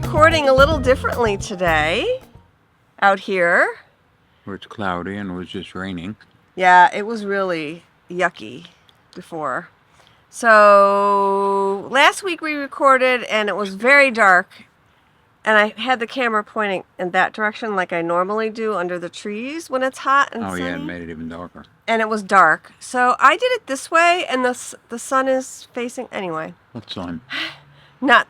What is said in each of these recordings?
recording a little differently today out here. Where it's cloudy and it was just raining. Yeah, it was really yucky before. So last week we recorded and it was very dark. And I had the camera pointing in that direction like I normally do under the trees when it's hot and sunny. Oh yeah, it made it even darker. And it was dark. So I did it this way and the sun is facing anyway. What sun? Not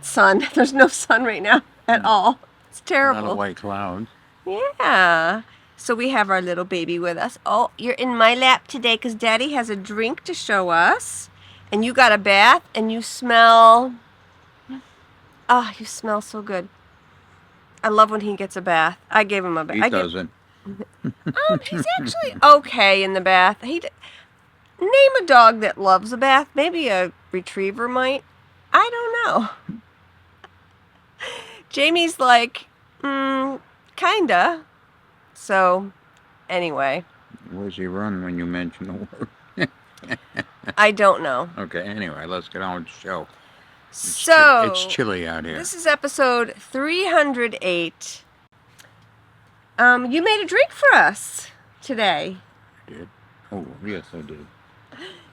sun. There's no sun right now at all. It's terrible. Not a white cloud. Yeah. So we have our little baby with us. Oh, you're in my lap today because Daddy has a drink to show us. And you got a bath and you smell... Oh, you smell so good. I love when he gets a bath. I gave him a bath. He doesn't. He's actually okay in the bath. Name a dog that loves a bath. Maybe a retriever might. I don't know. Jamie's like, kinda. So, anyway. Where's he run when you mention the word? I don't know. Okay, anyway, let's get on with the show. It's chilly out here. This is episode 308. You made a drink for us today. I did? Oh, yes, I did.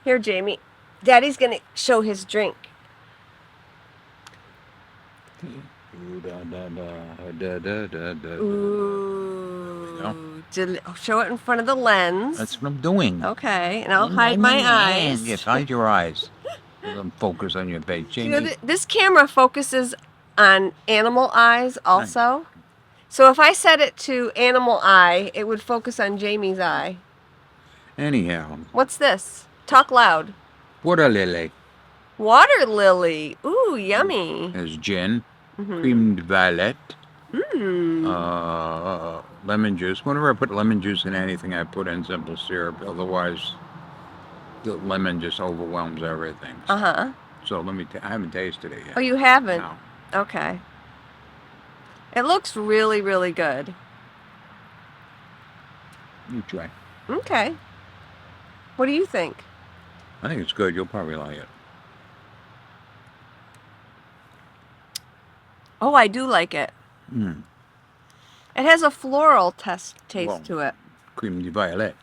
Here, Jamie. Daddy's going to show his drink. Ooh, da, da, da, da, da, da, Ooh. No? Show it in front of the lens. That's what I'm doing. Okay, and I'll hide my eyes. Yes, hide your eyes. Focus on your face, Jamie. You know, this camera focuses on animal eyes also. So if I set it to animal eye, it would focus on Jamie's eye. Anyhow. What's this? Talk loud. Water lily. Water lily. Ooh, yummy. There's gin, creamed violet, lemon juice. Whenever I put lemon juice in anything, I put in simple syrup. Otherwise, the lemon just overwhelms everything. So I haven't tasted it yet. Oh, you haven't? No. Okay. It looks really, really good. You try. Okay. What do you think? I think it's good. You'll probably like it. Oh, I do like it. Mm. It has a floral taste to it. Creamed violet.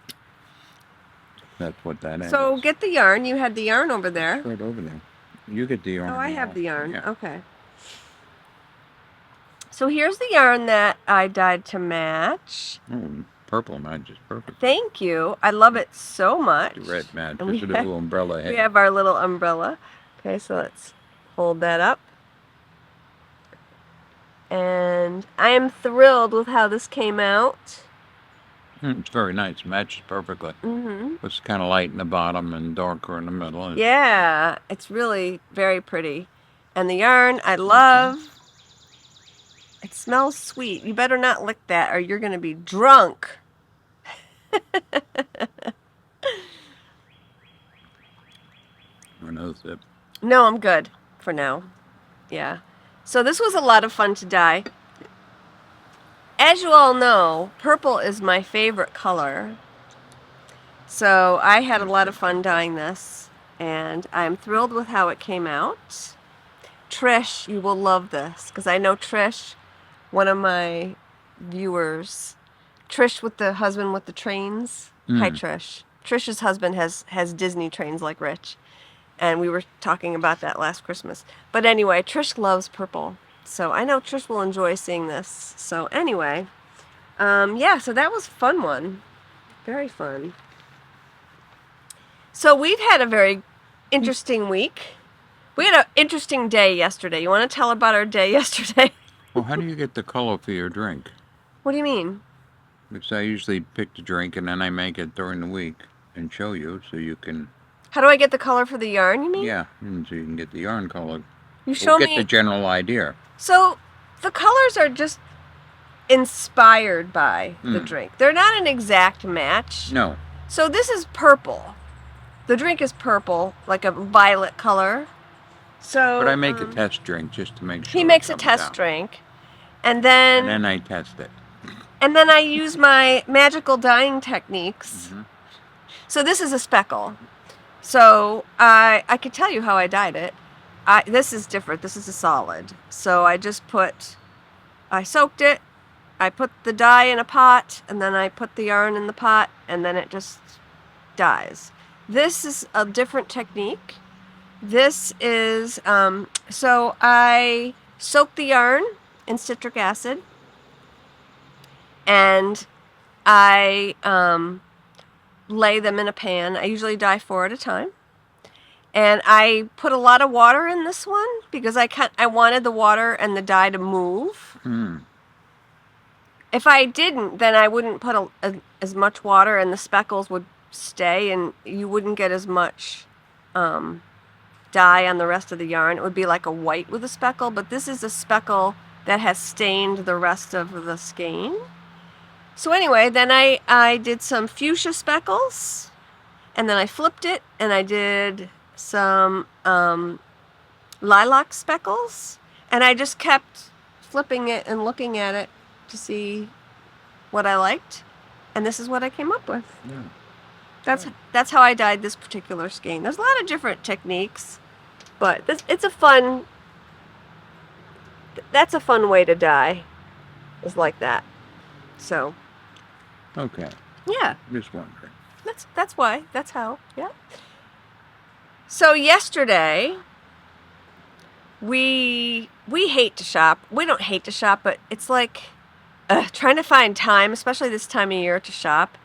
That's what that is. So get the yarn. You had the yarn over there. Right over there. You get the yarn. Oh, I have the yarn. Yeah. Okay. So here's the yarn that I dyed to match. Oh, purple matches perfect. Thank you. I love it so much. The red matches And with a little umbrella head. We have our little umbrella. Okay, so let's hold that up. And I am thrilled with how this came out. It's very nice. It matches perfectly. It's kind of light in the bottom and darker in the middle. Yeah, it's really very pretty. And the yarn I love. It smells sweet. You better not lick that or you're going to be drunk. Another sip. No, I'm good for now. Yeah. So this was a lot of fun to dye. As you all know, purple is my favorite color. So I had a lot of fun dyeing this. And I'm thrilled with how it came out. Trish, you will love this. Because I know Trish, one of my viewers. Trish with the husband with the trains. Hi, Trish. Trish's husband has Disney trains like Rich. And we were talking about that last Christmas. But anyway, Trish loves purple. So I know Trish will enjoy seeing this. So anyway, yeah, so that was a fun one. Very fun. So we've had a very interesting week. We had an interesting day yesterday. You want to tell about our day yesterday? Well, how do you get the color for your drink? What do you mean? Because I usually pick the drink and then I make it during the week and show you so you can... How do I get the color for the yarn, you mean? Yeah, and so you can get the yarn color. You show me... Get the general idea. So the colors are just inspired by the drink. They're not an exact match. No. So this is purple. The drink is purple, like a violet color. So, but I make a test drink just to make sure. He makes a test drink. And then I test it. And then I use my magical dyeing techniques. So this is a speckle. So I could tell you how I dyed it. this is different. This is a solid. So I soaked it. I put the dye in a pot, and then I put the yarn in the pot, and then it just dyes. This is a different technique. This is, so I soak the yarn in citric acid, and I lay them in a pan. I usually dye 4 at a time. And I put a lot of water in this one because I wanted the water and the dye to move. If I didn't, then I wouldn't put as much water, and the speckles would stay, and you wouldn't get as much dye on the rest of the yarn. It would be like a white with a speckle, but this is a speckle that has stained the rest of the skein. So anyway, then I did some fuchsia speckles, and then I flipped it, and I did some lilac speckles, and I just kept flipping it and looking at it to see what I liked, and this is what I came up with. Yeah. That's how I dyed this particular skein. There's a lot of different techniques, but that's a fun way to dye, is like that. So. Okay. Yeah. Just wondering. That's why. That's how. Yeah. So yesterday, we hate to shop. We don't hate to shop, but it's like trying to find time, especially this time of year, to shop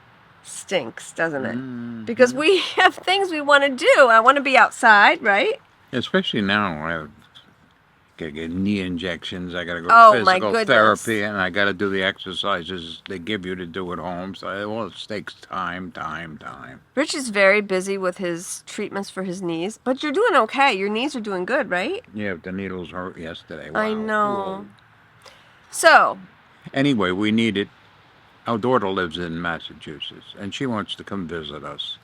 stinks, doesn't it? Because we have things we want to do. I want to be outside, right? Especially now, I gotta get knee injections. I gotta go to physical therapy, and I gotta do the exercises they give you to do at home. So it takes time. Rich is very busy with his treatments for his knees, but you're doing okay. Your knees are doing good, right? Yeah, the needles hurt yesterday. Wow. I know. Whoa. So. Anyway, we need it. Our daughter lives in Massachusetts, and she wants to come visit us.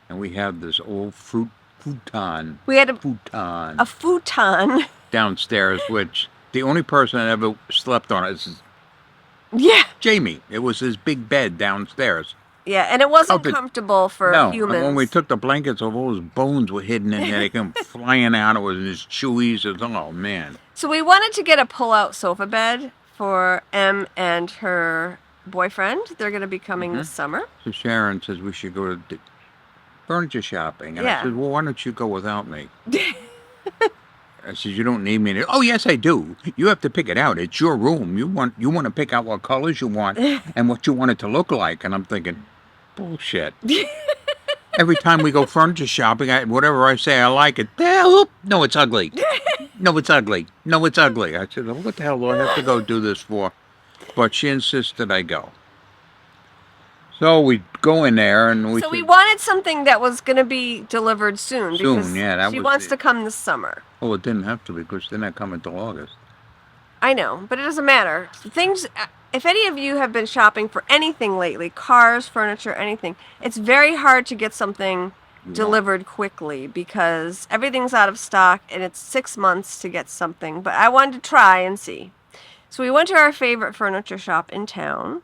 And we have this old futon. We had a futon downstairs, which the only person that ever slept on it is Jamie. It was his big bed downstairs. Yeah, and it wasn't comfortable for humans. And when we took the blankets off, all his bones were hidden in there. They came flying out. It was his chewies. Oh, man. So we wanted to get a pull-out sofa bed for Em and her boyfriend. They're going to be coming this summer. So Sharon says we should go to furniture shopping. And I said, well, why don't you go without me? I said, you don't need me. Oh, yes, I do. You have to pick it out. It's your room. You want to pick out what colors you want and what you want it to look like. And I'm thinking, bullshit. Every time we go furniture shopping, whatever I say, I like it. No, it's ugly. No, it's ugly. No, it's ugly. I said, well, what the hell do I have to go do this for? But she insisted I go. So we go in there and we wanted something that was going to be delivered soon. Soon, yeah. She wants to come this summer. Oh, it didn't have to because they're not coming till August. I know, but it doesn't matter. Things. If any of you have been shopping for anything lately, cars, furniture, anything, it's very hard to get something delivered quickly because everything's out of stock and it's 6 months to get something. But I wanted to try and see. So we went to our favorite furniture shop in town.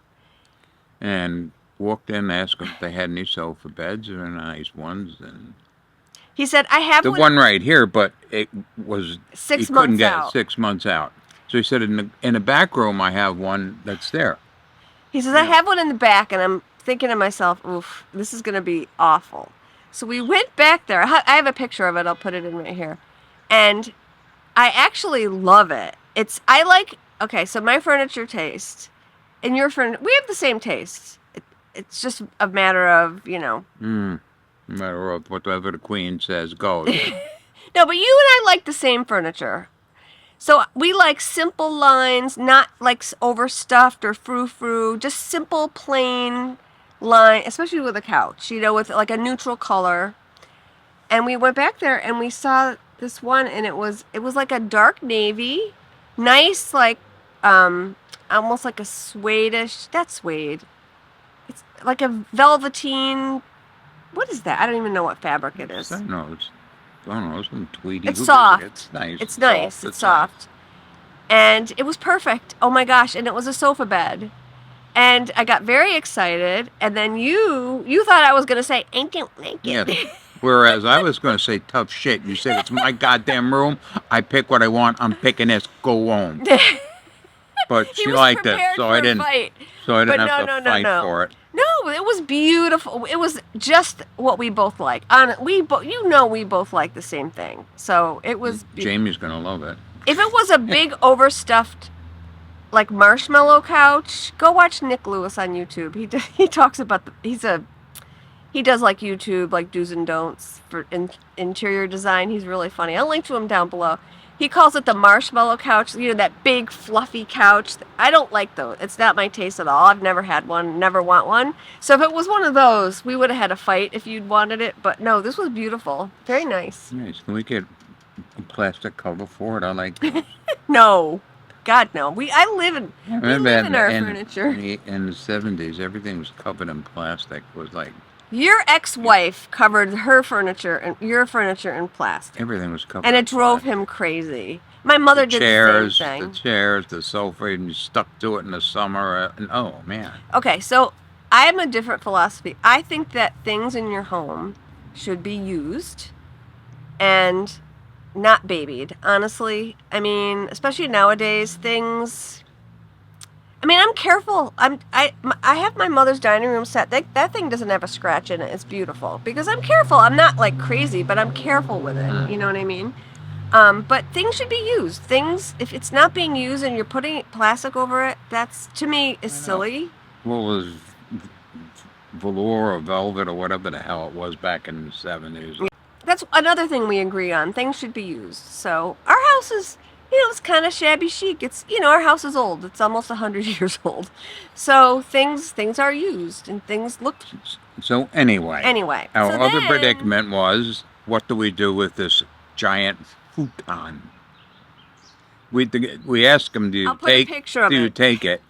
And walked in and asked them if they had any sofa beds or nice ones. And he said, I have one right here, but it was 6 months couldn't get out. It 6 months out. So he said, in the back room, I have one that's there. He says, I have one in the back, and I'm thinking to myself, oof, this is going to be awful. So we went back there. I have a picture of it. I'll put it in right here. And I actually love it. Okay, so my furniture taste and your furniture, we have the same taste. It's just a matter of, No matter of whatever the queen says goes. No, but you and I like the same furniture. So we like simple lines, not like overstuffed or frou-frou, just simple, plain line, especially with a couch, with like a neutral color. And we went back there and we saw this one, and it was like a dark navy, nice, like almost like a suede-ish. That's suede. It's like a velveteen. What is that? I don't even know what fabric it is. I don't know. It's some tweedy. It's soft. It's nice. It's nice. It's soft. And it was perfect. Oh my gosh. And it was a sofa bed. And I got very excited. And then you thought I was going to say, ain't it naked? Yeah. Whereas I was going to say tough shit. You said it's my goddamn room. I pick what I want. I'm picking this. Go home. But she liked it, so I didn't. Fight. So I didn't But have to fight for it. No, it was beautiful. It was just what we both like. We both like the same thing. So it was. Jamie's gonna love it. If it was a big overstuffed, like marshmallow couch, go watch Nick Lewis on YouTube. He talks about he does like YouTube, like do's and don'ts for interior design. He's really funny. I'll link to him down below. He calls it the marshmallow couch, that big fluffy couch. I don't like those. It's not my taste at all. I've never had one, never want one. So if it was one of those, we would have had a fight if you'd wanted it. But no, this was beautiful. Very nice. Nice. Can we get a plastic cover for it? I like those. No. God, no. I live in our furniture. In the 70s, everything was covered in plastic. It was like... Your ex-wife covered her furniture and your furniture in plastic. Everything was covered. And it drove him crazy. My mother did the same thing. The chairs, the sofa, and you stuck to it in the summer. And oh, man. Okay, so I have a different philosophy. I think that things in your home should be used and not babied, honestly. I mean, especially nowadays, things... I mean, I'm careful. I have my mother's dining room set. That thing doesn't have a scratch in it. It's beautiful because I'm careful. I'm not like crazy, but I'm careful with it. You know what I mean? But things should be used. Things, if it's not being used and you're putting plastic over it, that's, to me, is silly. What was velour or velvet or whatever the hell it was back in the 70s? That's another thing we agree on. Things should be used. So our house is... it's kind of shabby chic. It's, our house is old. It's almost 100 years old. So things are used and things look... So anyway. Our other predicament was, what do we do with this giant futon? We asked him, do you take it?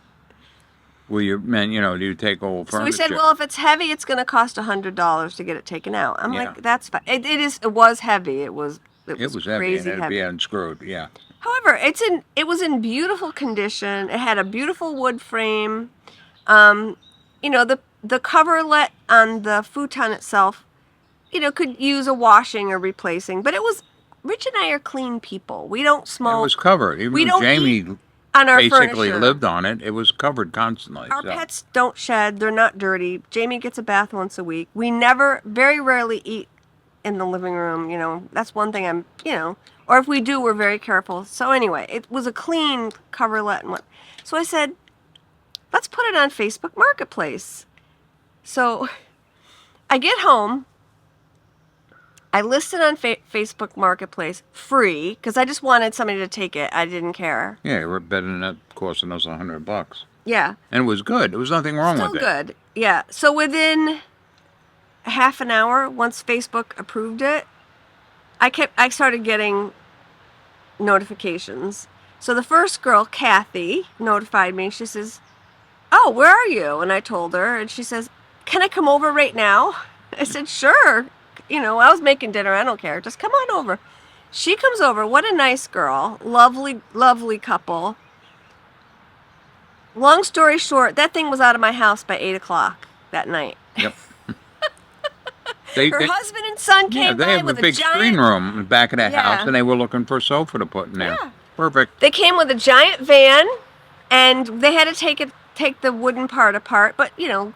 Will you, do you take old furniture? So we said, well, if it's heavy, it's going to cost $100 to get it taken out. I'm like, that's fine. It was heavy. It was heavy crazy and it'd be unscrewed, yeah. However, it was in beautiful condition. It had a beautiful wood frame. The coverlet on the futon itself, could use a washing or replacing. But Rich and I are clean people. We don't smoke. It was covered. Even though Jamie on our basically furniture. Lived on it. It was covered constantly. Our pets don't shed. They're not dirty. Jamie gets a bath once a week. We very rarely eat in the living room. That's one thing or if we do, we're very careful. So anyway, it was a clean coverlet. So I said, let's put it on Facebook Marketplace. So I get home. I listed on Facebook Marketplace free because I just wanted somebody to take it. I didn't care. Yeah, we're better than that costing us $100. Yeah. And it was good. There was nothing wrong with it. Still good. Yeah. So within half an hour, once Facebook approved it, I started getting notifications. So the first girl, Kathy, notified me. She says, "Oh, where are you?" And I told her, and she says, "Can I come over right now?" I said, "Sure." I was making dinner. I don't care. Just come on over. She comes over. What a nice girl. Lovely, lovely couple. Long story short, that thing was out of my house by 8 o'clock that night. Yep. Her husband and son came by with a big screen room in the back of that house, and they were looking for a sofa to put in there. Yeah. Perfect. They came with a giant van, and they had to take the wooden part apart. But we got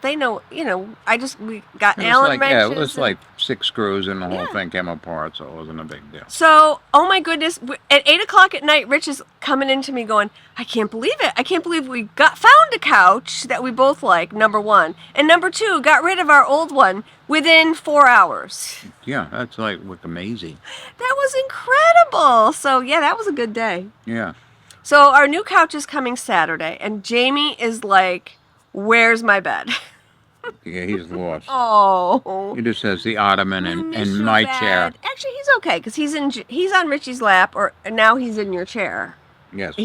Allen wrenches. It was like 6 screws, and the whole thing came apart, so it wasn't a big deal. So, oh my goodness, at 8 o'clock at night, Rich is coming into me going, "I can't believe it. I can't believe we found a couch that we both like, number one. And number two, got rid of our old one within 4 hours." Yeah, that's like amazing. That was incredible. So, yeah, that was a good day. Yeah. So, our new couch is coming Saturday, and Jamie is like, "Where's my bed?" Yeah, he's lost. Oh. He just has the ottoman and my chair. Actually, he's okay because he's on Richie's lap, or now he's in your chair. Yes.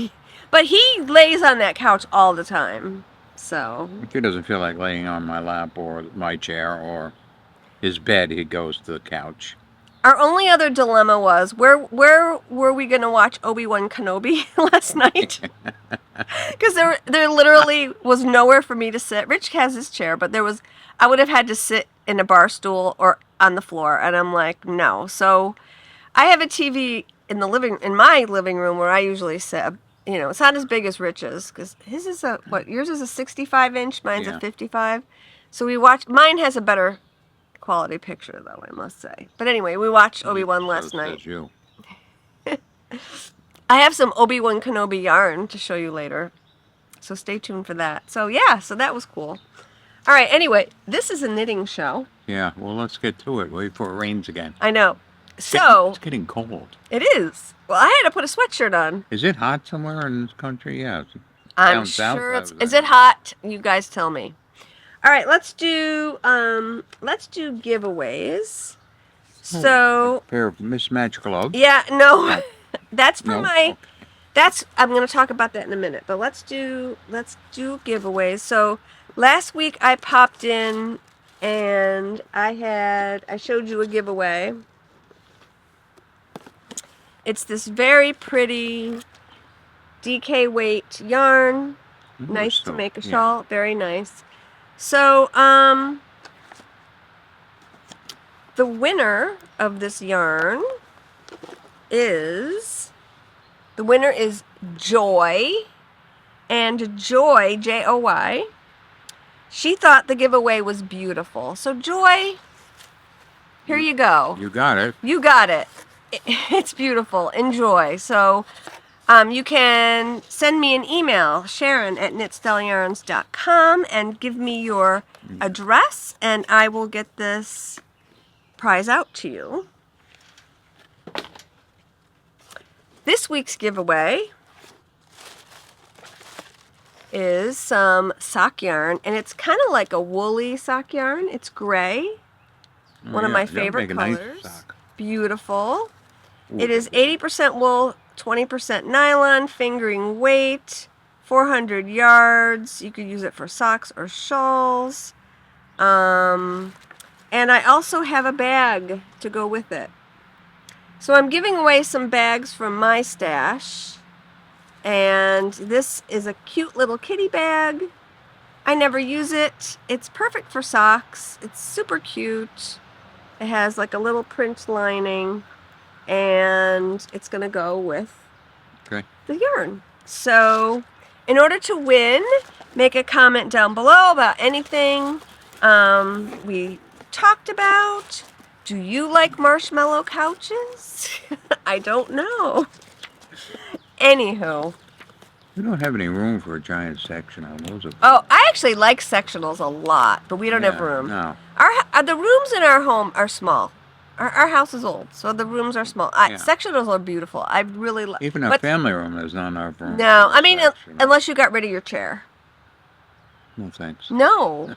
But he lays on that couch all the time. So. If he doesn't feel like laying on my lap or my chair or his bed, he goes to the couch. Our only other dilemma was where were we going to watch Obi-Wan Kenobi last night? Because there literally was nowhere for me to sit. Rich has his chair, but I would have had to sit in a bar stool or on the floor, and I'm like, no. So I have a TV in my living room where I usually sit. You know, it's not as big as Rich's because his is yours is a 65-inch, mine's a 55. So we watch. Mine has a better quality picture though, I must say. But anyway, we watched Obi-Wan last night. Says you. I have some Obi-Wan Kenobi yarn to show you later. So stay tuned for that. So yeah, so that was cool. All right, anyway, this is a knitting show. Yeah, well, let's get to it. Wait before it rains again. I know. So it's getting cold. It is. Well, I had to put a sweatshirt on. Is it hot somewhere in this country? Yeah. I'm sure it's. Is it hot? You guys tell me. All right, let's do giveaways. So a pair of mismatched gloves. Yeah, no. That's for Okay. I'm going to talk about that in a minute. But let's do giveaways. So last week I popped in and I showed you a giveaway. It's this very pretty DK weight yarn. Ooh, Nice so, to make a yeah. shawl. Very nice. So, the winner of this yarn is Joy. And Joy, Joy, she thought the giveaway was beautiful. So Joy, here you go. You got it. You got it. It's beautiful. Enjoy. So you can send me an email, Sharon@knitstellyarns.com, and give me your address, and I will get this prize out to you. This week's giveaway is some sock yarn, and it's kind of like a woolly sock yarn. It's gray. One of my favorite colors. Nice sock. Beautiful. It is 80% wool, 20% nylon, fingering weight, 400 yards. You could use it for socks or shawls. And I also have a bag to go with it. So I'm giving away some bags from my stash. And this is a cute little kitty bag. I never use it. It's perfect for socks. It's super cute. It has like a little print lining. And it's going to go with the yarn. So in order to win, make a comment down below about anything we talked about. Do you like marshmallow couches? I don't know. Anywho. We don't have any room for a giant sectional. Those are. Oh, I actually like sectionals a lot, but we don't have room. No. The rooms in our home are small. Our house is old, so the rooms are small. Sectionals are beautiful. I really like. Even our family room is not enough room. No, I mean unless you got rid of your chair. No thanks. No.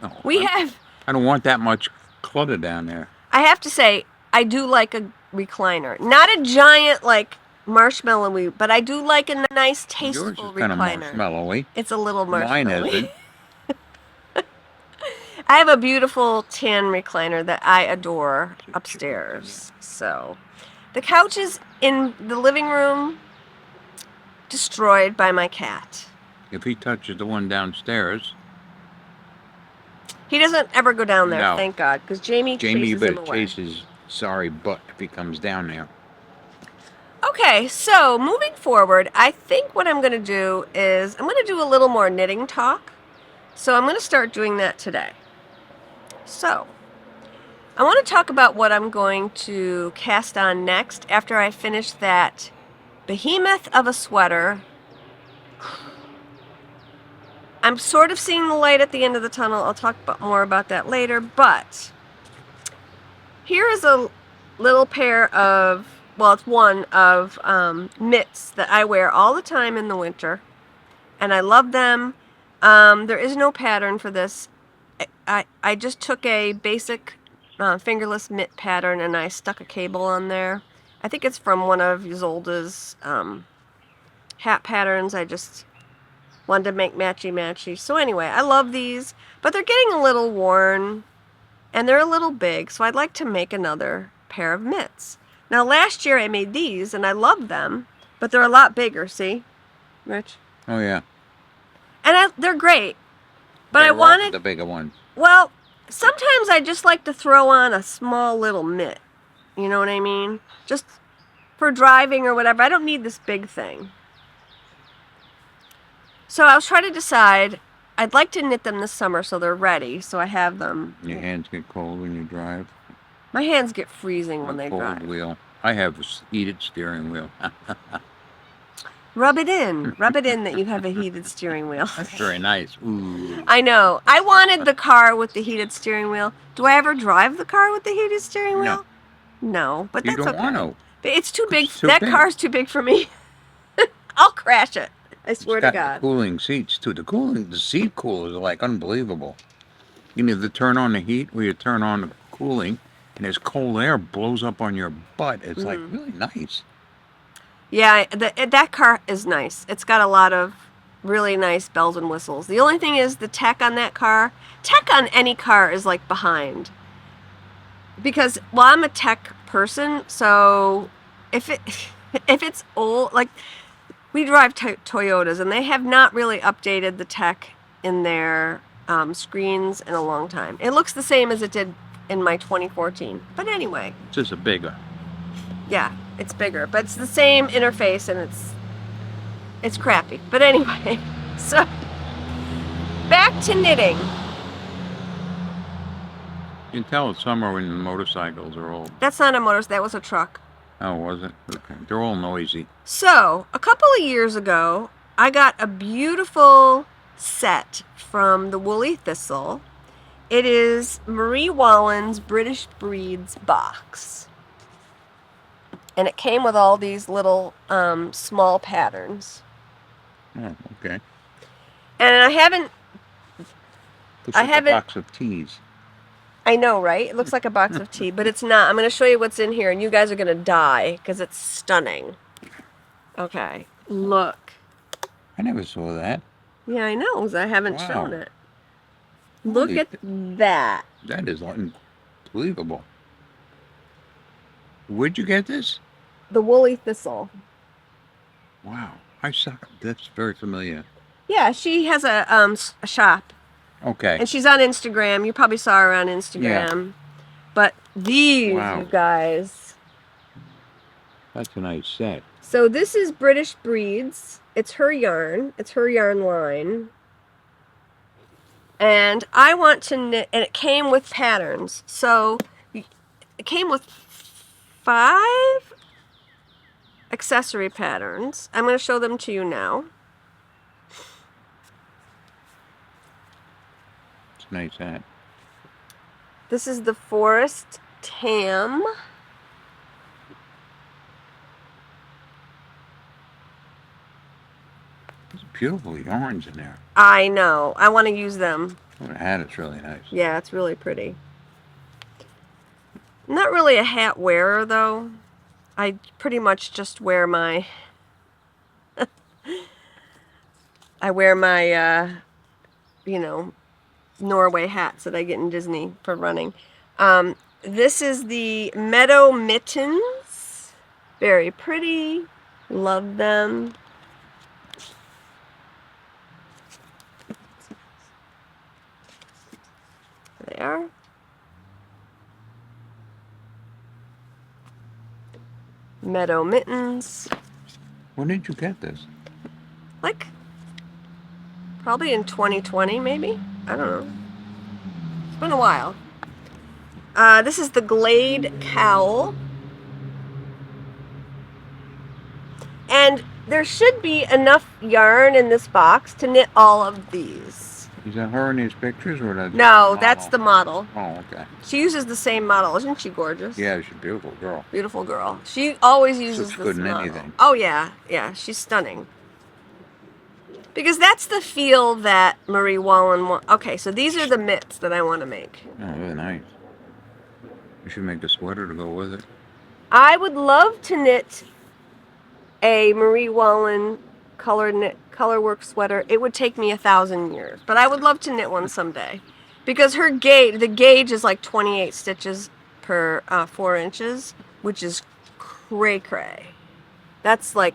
No. I don't want that much clutter down there. I have to say, I do like a recliner. Not a giant like marshmallowy, but I do like a nice, tasteful Yours is recliner. kind of marshmallowy. It's a little marshmallowy. Mine isn't. I have a beautiful tan recliner that I adore upstairs. So, the couch is in the living room, destroyed by my cat. If he touches the one downstairs. He doesn't ever go down there, No. thank God, because Jamie you chases better him away. chase his sorry butt if he comes down there. Okay, so moving forward, I think what I'm going to do is I'm going to do a little more knitting talk. So I'm going to start doing that today. So, I want to talk about what I'm going to cast on next after I finish that behemoth of a sweater. I'm sort of seeing the light at the end of the tunnel. I'll talk more about that later, but here is a little pair of, well, it's one of mitts that I wear all the time in the winter, and I love them. There is no pattern for this. I just took a basic fingerless mitt pattern and I stuck a cable on there. I think it's from one of Isolde's hat patterns. I just wanted to make matchy-matchy. So anyway, I love these, but they're getting a little worn and they're a little big, so I'd like to make another pair of mitts. Now last year I made these and I love them, but they're a lot bigger, see, Rich? Oh yeah. And they're great. But I They're wanted the bigger ones. Well, sometimes I just like to throw on a small little mitt. You know what I mean? Just for driving or whatever. I don't need this big thing. So I was trying to decide. I'd like to knit them this summer so they're ready, so I have them. Your hands get cold when you drive. My hands get freezing when they drive. Cold wheel. I have a heated steering wheel. Rub it in. Rub it in that you have a heated steering wheel. That's very nice. Ooh. I know. I wanted the car with the heated steering wheel. Do I ever drive the car with the heated steering wheel? No. But You that's don't okay. want to. But it's too big. It's too That big. car's too big for me. I'll crash it. I swear It's got to God. cooling seats too. The seat coolers are like unbelievable. You need to turn on the heat where you turn on the cooling, and this cold air blows up on your butt. It's like really nice. Yeah, that car is nice. It's got a lot of really nice bells and whistles. The only thing is the tech on that car, tech on any car is like behind. Because, well, I'm a tech person, so if it's old, like we drive Toyotas, and they have not really updated the tech in their screens in a long time. It looks the same as it did in my 2014. But anyway. It's just a bigger. Yeah, it's bigger, but it's the same interface, and it's crappy. But anyway, so back to knitting. You can tell it's summer when the motorcycles are old. That's not a motorcycle, that was a truck. Oh, was it? Okay. They're all noisy. So, a couple of years ago, I got a beautiful set from the Woolly Thistle. It is Marie Wallen's British Breeds box. And it came with all these little small patterns. Oh, okay. And I haven't... Looks like a box of teas. I know, right? It looks like a box of tea, but it's not. I'm going to show you what's in here, and you guys are going to die, because it's stunning. Okay, look. I never saw that. Yeah, I know, because I haven't Wow. shown it. Look at that. That is unbelievable. Where'd you get this? The Woolly Thistle. Wow. That's very familiar. Yeah, she has a shop. Okay. And she's on Instagram. You probably saw her on Instagram. Yeah. But these, wow. You guys. That's a nice set. So this is British Breeds. It's her yarn. It's her yarn line. And I want to knit, and it came with patterns. So it came with 5 accessory patterns. I'm going to show them to you now. Nice hat. This is the Forest Tam. There's beautiful yarns in there. I know. I want to use them. Oh, the hat is really nice. Yeah, it's really pretty. I'm not really a hat wearer, though. I pretty much just wear my... I wear my, you know... Norway hats that I get in Disney for running. This is the Meadow Mittens. Very pretty. Love them. There. Meadow Mittens. When did you get this? Like, probably in 2020, maybe? I don't know. It's been a while. This is the Glade Cowl. And there should be enough yarn in this box to knit all of these. Is that her in these pictures? Or that No, that's the model. Oh, okay. She uses the same model. Isn't she gorgeous? Yeah, she's a beautiful girl. Beautiful girl. She always uses Looks this good in model. anything. Oh, yeah. Yeah, she's stunning. Because that's the feel that Marie Wallen wants. Okay, so these are the mitts that I want to make. Oh, really nice. You should make a sweater to go with it. I would love to knit a Marie Wallen colorwork sweater. It would take me 1,000 years, but I would love to knit one someday. Because her the gauge is like 28 stitches per 4 inches, which is cray-cray. That's like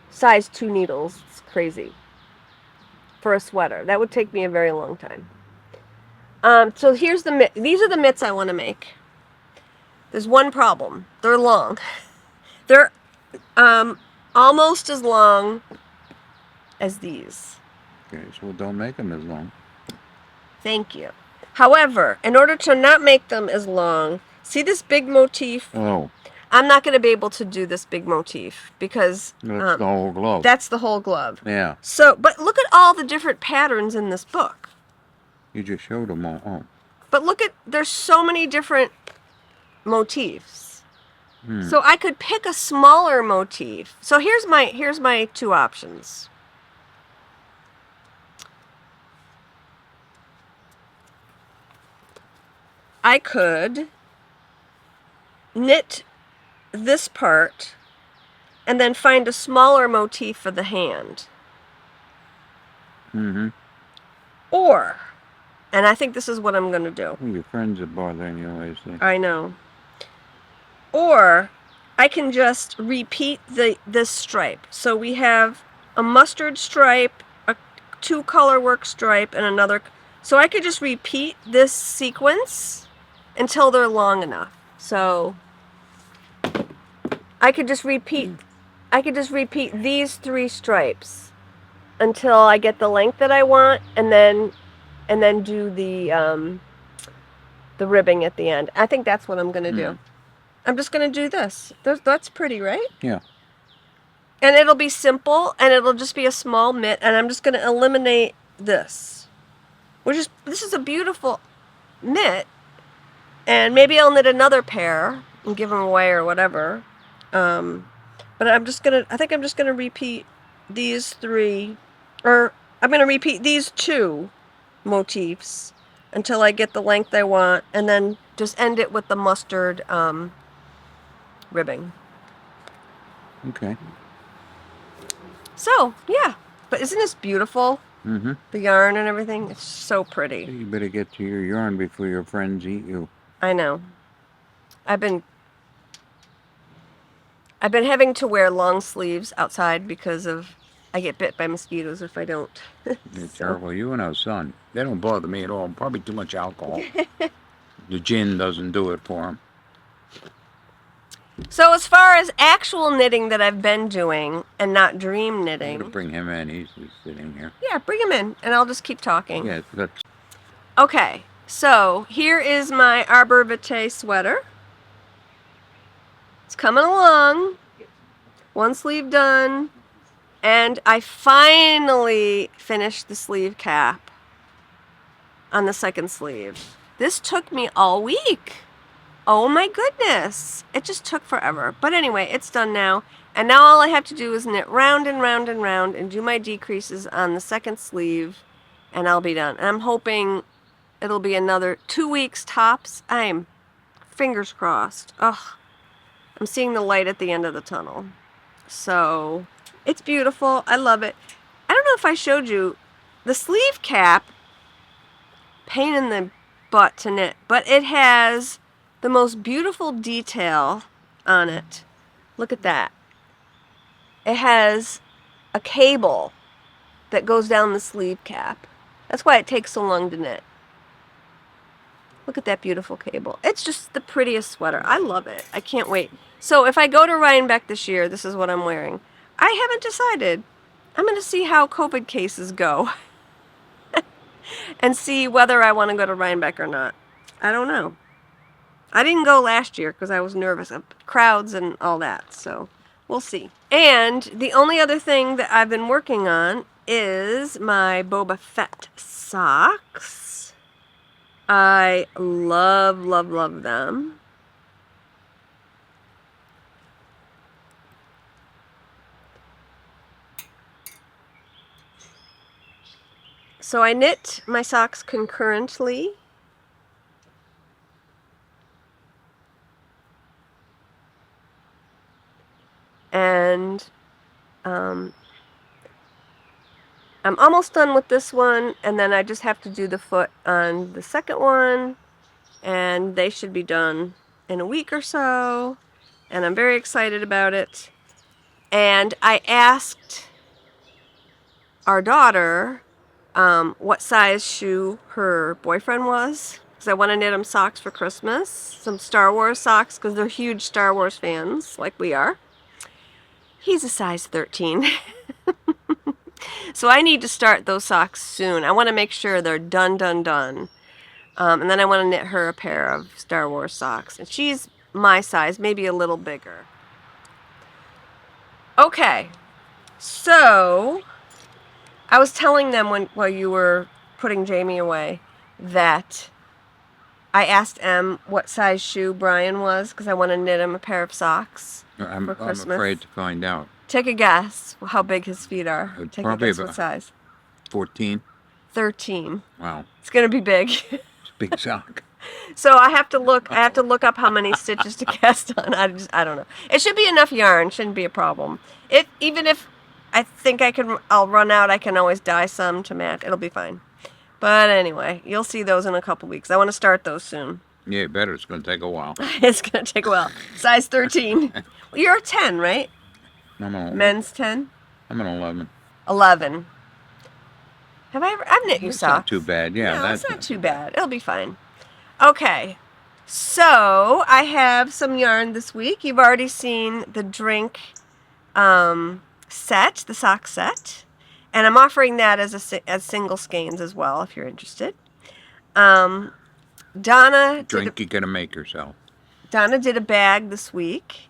size 2 needles. It's crazy for a sweater. That would take me a very long time. So here's the mitt. These are the mitts I want to make. There's one problem. They're long. They're almost as long as these. Okay, so don't make them as long. Thank you. However, in order to not make them as long, see this big motif? Oh. I'm not going to be able to do this big motif because That's the whole glove. That's the whole glove. Yeah. So, but look at all the different patterns in this book. You just showed them all. Oh. But look at, there's so many different motifs. So I could pick a smaller motif. So here's my two options. I could knit this part and then find a smaller motif for the hand. Or, and I think this is what I'm going to do. Your friends are bothering you, I see. I know. Or I can just repeat this stripe. So we have a mustard stripe, a 2-color work stripe, and another. So I could just repeat this sequence until they're long enough. So I could just repeat these 3 stripes until I get the length that I want, and then do the ribbing at the end. I think that's what I'm going to do. I'm just going to do this. That's pretty, right? Yeah. And it'll be simple, and it'll just be a small mitt, and I'm just going to eliminate this. This is a beautiful mitt, and maybe I'll knit another pair and give them away or whatever. But I think I'm just going to repeat these 3, or I'm going to repeat these 2 motifs until I get the length I want, and then just end it with the mustard ribbing. Okay. So, yeah. But isn't this beautiful? Mm-hmm. The yarn and everything? It's so pretty. You better get to your yarn before your friends eat you. I know. I've been having to wear long sleeves outside because I get bit by mosquitoes if I don't. It's terrible. You and our son, they don't bother me at all. Probably too much alcohol. The gin doesn't do it for him. So as far as actual knitting that I've been doing and not dream I'm knitting. going to bring him in. He's just sitting here. Yeah, bring him in and I'll just keep talking. Yeah, that's... Okay, so here is my Arbor Vitae sweater. It's coming along. 1 sleeve done. And I finally finished the sleeve cap on the 2nd sleeve. This took me all week. Oh my goodness. It just took forever. But anyway, it's done now. And now all I have to do is knit round and round and round and do my decreases on the 2nd sleeve, and I'll be done. And I'm hoping it'll be another 2 weeks tops. I'm fingers crossed. Ugh. I'm seeing the light at the end of the tunnel. So it's beautiful. I love it. I don't know if I showed you the sleeve cap, pain in the butt to knit, but it has the most beautiful detail on it. Look at that. It has a cable that goes down the sleeve cap. That's why it takes so long to knit. Look at that beautiful cable. It's just the prettiest sweater. I love it. I can't wait. So if I go to Rhinebeck this year, this is what I'm wearing. I haven't decided. I'm going to see how COVID cases go and see whether I want to go to Rhinebeck or not. I don't know. I didn't go last year because I was nervous of crowds and all that, so we'll see. And the only other thing that I've been working on is my Boba Fett socks. I love, love, love them. So I knit my socks concurrently. And I'm almost done with this one, and then I just have to do the foot on the 2nd one, and they should be done in a week or so, and I'm very excited about it. And I asked our daughter what size shoe her boyfriend was. Because I want to knit him socks for Christmas. Some Star Wars socks, because they're huge Star Wars fans, like we are. He's a size 13. So I need to start those socks soon. I want to make sure they're done. And then I want to knit her a pair of Star Wars socks. And she's my size, maybe a little bigger. Okay. So I was telling them while you were putting Jamie away that I asked Em what size shoe Brian was because I want to knit him a pair of socks for Christmas. I'm afraid to find out. Take a guess how big his feet are. Take a guess what size. 14? 13. Wow. It's going to be big. It's a big sock. So I have to look up how many stitches to cast on. I don't know. It should be enough yarn. Shouldn't be a problem. Even if I think I'll run out, I can always dye some to match. It'll be fine. But anyway, you'll see those in a couple weeks. I want to start those soon. Yeah, better. It's going to take a while. It's going to take a while. Size 13. Well, you're a 10, right? Men's 10? I'm an 11. 11. I've knit you That's socks. not too bad. Yeah, that's not too bad. It'll be fine. Okay. So I have some yarn this week. You've already seen the drink set, the sock set. And I'm offering that as single skeins as well, if you're interested. Donna... Drink you gotta make yourself. Donna did a bag this week.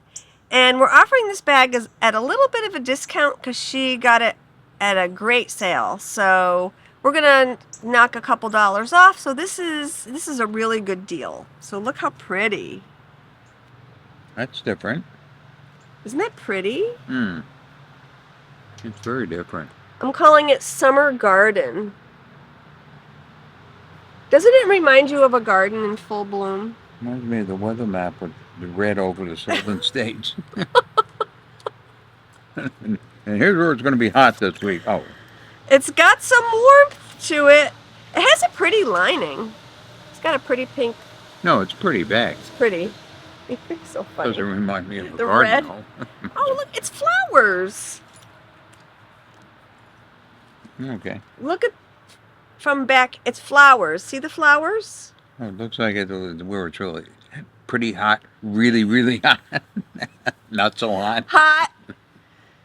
And we're offering this bag at a little bit of a discount because she got it at a great sale. So we're going to knock a couple dollars off. So this is a really good deal. So look how pretty. That's different. Isn't that pretty? It's very different. I'm calling it Summer Garden. Doesn't it remind you of a garden in full bloom? Reminds me of the weather map with the red over the southern states. And here's where it's going to be hot this week. Oh. It's got some warmth to it. It has a pretty lining. It's got a pretty pink. No, it's pretty bag. It's pretty. It's so funny. Doesn't remind me of a the garden. Red. Oh, look, it's flowers. Okay. Look at from back. It's flowers. See the flowers? Oh, it looks like where it's really pretty hot. Really, really hot. Not so hot. Hot.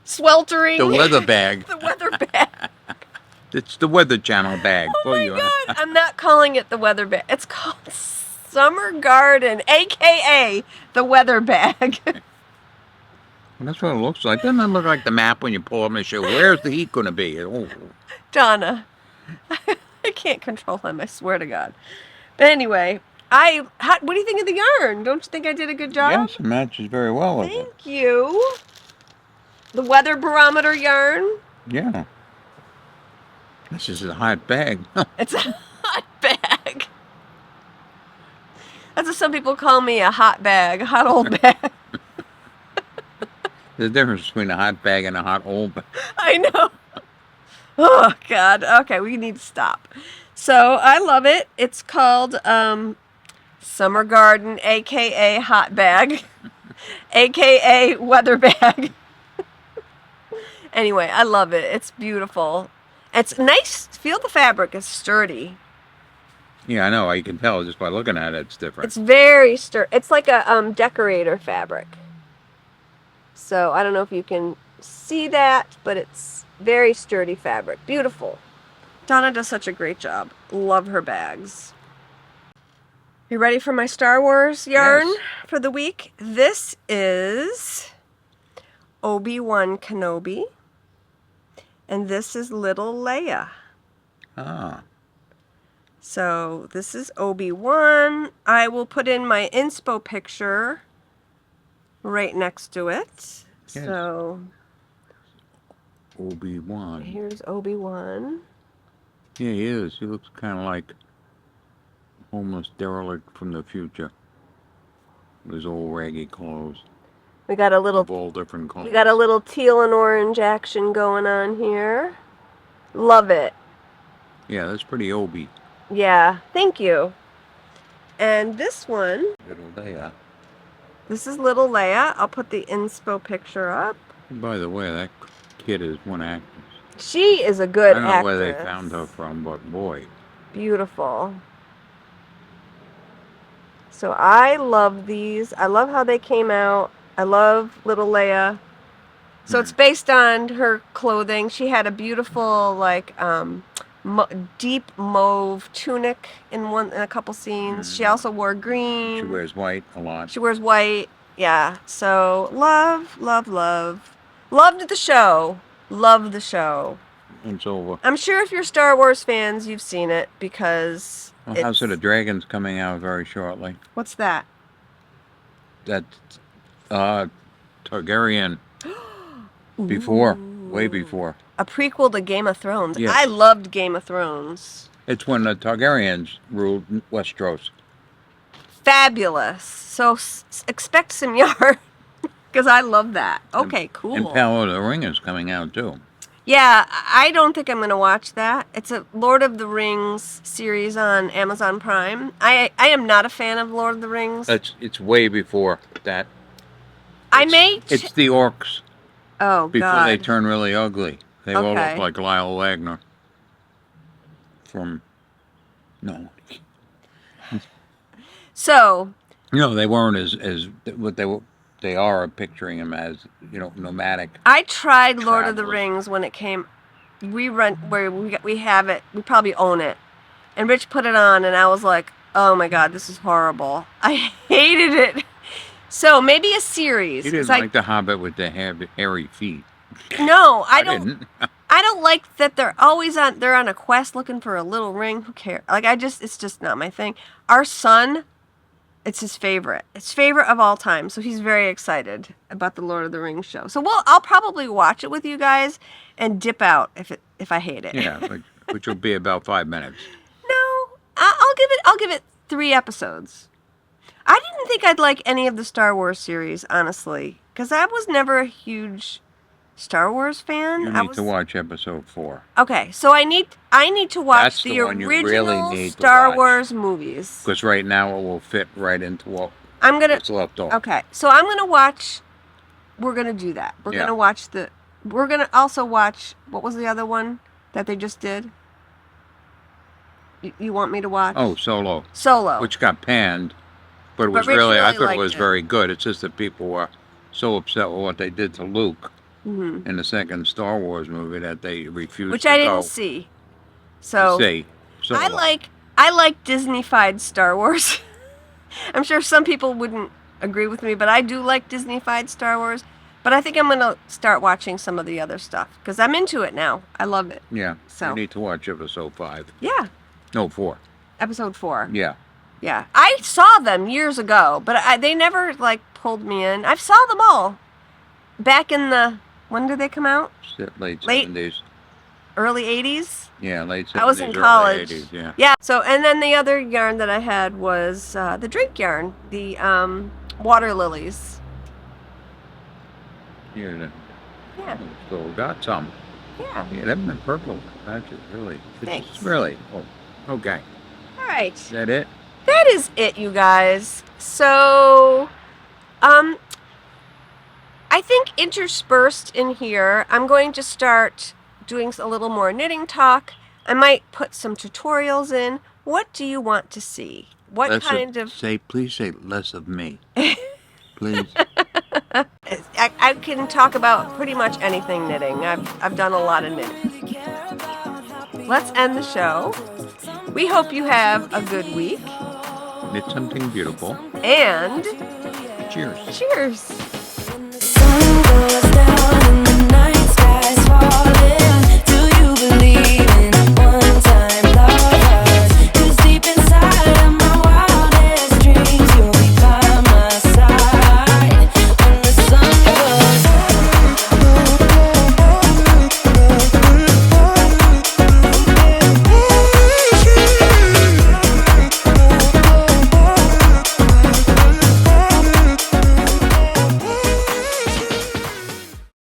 Sweltering. The weather bag. The weather bag. It's the Weather Channel bag. Oh my God. I'm not calling it the weather bag. It's called Summer Garden, a.k.a. the weather bag. Well, that's what it looks like. Doesn't it look like the map when you pull up and show where's the heat going to be? Oh. Donna. I can't control him, I swear to God. But anyway, what do you think of the yarn? Don't you think I did a good job? Yes, it matches very well with it. Thank you. The weather barometer yarn. Yeah. This is a hot bag. It's a hot bag. That's what some people call me, a hot bag, a hot old bag. There's a difference between a hot bag and a hot old bag. I know. Oh, God. Okay, we need to stop. So, I love it. It's called Summer Garden, a.k.a. hot bag, a.k.a. weather bag. Anyway, I love it. It's beautiful. It's nice. Feel the fabric. It's sturdy. Yeah, I know. You can tell just by looking at it. It's different. It's very sturdy. It's like a decorator fabric. So, I don't know if you can see that, but it's very sturdy fabric. Beautiful. Donna does such a great job. Love her bags. You ready for my Star Wars yarn for the week? This is Obi-Wan Kenobi. And this is little Leia. Ah. So this is Obi-Wan. I will put in my inspo picture right next to it. Yes. So Obi-Wan. Here's Obi-Wan. Yeah, he is. He looks kind of like a homeless derelict from the future. With his old raggy clothes. We got a little. Of all different colors. We got a little teal and orange action going on here. Love it. Yeah, that's pretty Obi. Yeah, thank you. And this one. Little Leia. This is little Leia. I'll put the inspo picture up. And by the way, that kid is one actress. She is a good I don't know where they actress. found her from, but boy. Beautiful. So I love these. I love how they came out. I love little Leia. So it's based on her clothing. She had a beautiful, like, deep mauve tunic in a couple scenes. She also wore green. She wears white a lot. She wears white. Yeah. So love, love, love. Loved the show. Love the show. It's over. I'm sure if you're Star Wars fans, you've seen it because. Well, House of the Dragon's coming out very shortly. What's that? That's Targaryen. Before, way before. A prequel to Game of Thrones. Yes. I loved Game of Thrones. It's when the Targaryens ruled Westeros. Fabulous. So expect some yarn because I love that. Okay, cool. And Power of the Ring is coming out too. Yeah, I don't think I'm going to watch that. It's a Lord of the Rings series on Amazon Prime. I am not a fan of Lord of the Rings. It's way before that. It's the orcs. Oh, before God. they turn really ugly. They all Okay. look like Lyle Wagner. No. So. No, they weren't as what they are picturing them as, nomadic. I tried Lord of the travelers. Rings when it came. We have it. We probably own it. And Rich put it on, and I was like, "Oh my God, this is horrible." I hated it. So maybe a series. You didn't like The Hobbit with the hairy feet. No, I don't. Didn't. I don't like that they're always on. They're on a quest looking for a little ring. Who cares? It's just not my thing. Our son, it's his favorite. It's favorite of all time. So he's very excited about the Lord of the Rings show. So I'll probably watch it with you guys and dip out if I hate it. Yeah, which will be about 5 minutes. No, I'll give it 3 episodes. I didn't think I'd like any of the Star Wars series, honestly, because I was never a huge Star Wars fan. You need to watch episode 4. Okay, so I need to watch That's the one you really original need to Star watch. Wars movies. Because right now it will fit right into what's left off. Okay, so I'm gonna watch. We're gonna do that. We're gonna watch We're gonna also watch. What was the other one that they just did? You want me to watch? Oh, Solo. Solo. Which got panned, but it was Rich really I thought it liked was it. very good. It's just that people were so upset with what they did to Luke Mm-hmm. in the second Star Wars movie that they refused Which to I go didn't see. So see. Solo. I like Disney-fied Star Wars. I'm sure some people wouldn't agree with me, but I do like Disney-fied Star Wars. But I think I'm going to start watching some of the other stuff because I'm into it now. I love it. Yeah. So. You need to watch episode 5. Yeah. No, 4. Episode 4. Yeah. Yeah. I saw them years ago, but they never pulled me in. I saw them all. Back in when did they come out? Late Late- 70s. Early 80s? Yeah, late 70s. I was in early college. 80s, yeah. Yeah. So, and then the other yarn that I had was the drink yarn, the water lilies. Yeah. Yeah. Got some. Yeah. Yeah, them in purple patches, really. Thanks. It's really. Oh, okay. All right. Is that it? That is it, you guys. So, I think interspersed in here, I'm going to start doing a little more knitting talk. I might put some tutorials in. What do you want to see? What kind of... Please say less of me. Please. I can talk about pretty much anything knitting. I've done a lot of knitting. Let's end the show. We hope you have a good week. Knit something beautiful. And Cheers. cheers. Sun goes down.